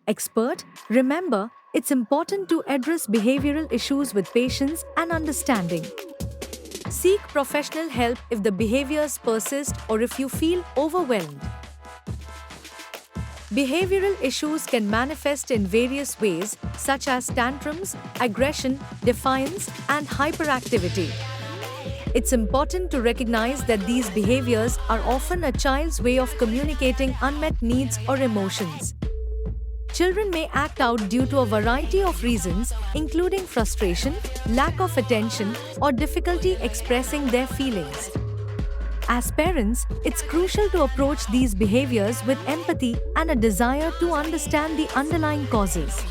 expert, remember, it's important to address behavioral issues with patience and understanding. Seek professional help if the behaviors persist or if you feel overwhelmed. Behavioral issues can manifest in various ways, such as tantrums, aggression, defiance, and hyperactivity. It's important to recognize that these behaviors are often a child's way of communicating unmet needs or emotions. Children may act out due to a variety of reasons, including frustration, lack of attention, or difficulty expressing their feelings. As parents, it's crucial to approach these behaviors with empathy and a desire to understand the underlying causes.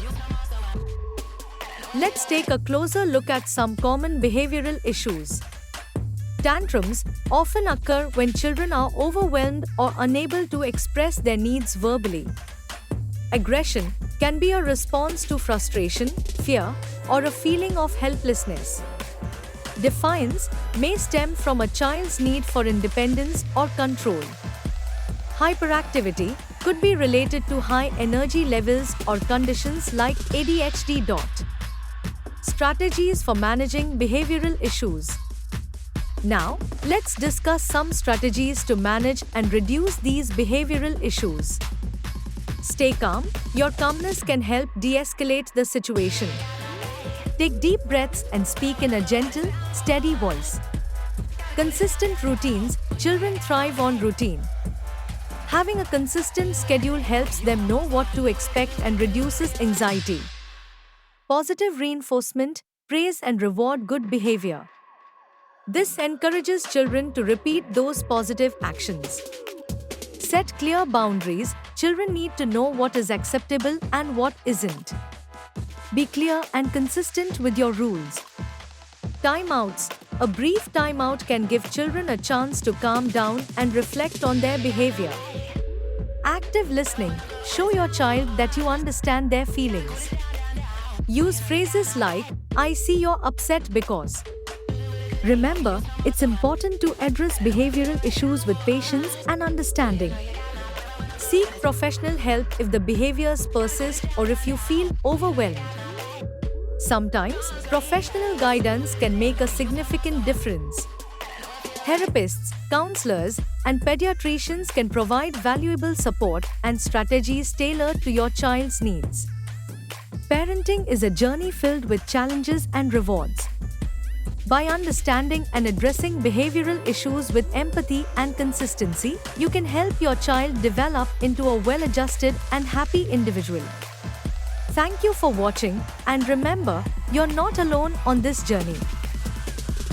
Let's take a closer look at some common behavioral issues. Tantrums often occur when children are overwhelmed or unable to express their needs verbally. Aggression can be a response to frustration, fear, or a feeling of helplessness. Defiance may stem from a child's need for independence or control. Hyperactivity could be related to high energy levels or conditions like ADHD. Strategies for managing behavioral issues. Now, let's discuss some strategies to manage and reduce these behavioral issues. Stay calm. Your calmness can help de-escalate the situation. Take deep breaths and speak in a gentle, steady voice. Consistent routines. Children thrive on routine. Having a consistent schedule helps them know what to expect and reduces anxiety. Positive reinforcement. Praise and reward good behavior. This encourages children to repeat those positive actions. Set clear boundaries. Children need to know what is acceptable and what isn't. Be clear and consistent with your rules. Timeouts. A brief timeout can give children a chance to calm down and reflect on their behavior. Active listening. Show your child that you understand their feelings. Use phrases like, "I see you're upset because." Remember, it's important to address behavioral issues with patience and understanding. Seek professional help if the behaviors persist or if you feel overwhelmed. Sometimes, professional guidance can make a significant difference. Therapists, counselors, and pediatricians can provide valuable support and strategies tailored to your child's needs. Parenting is a journey filled with challenges and rewards. By understanding and addressing behavioral issues with empathy and consistency, you can help your child develop into a well-adjusted and happy individual. Thank you for watching, and remember, you're not alone on this journey.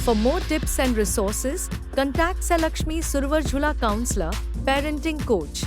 For more tips and resources, contact Salakshmi Survarjula Counselor, Parenting Coach.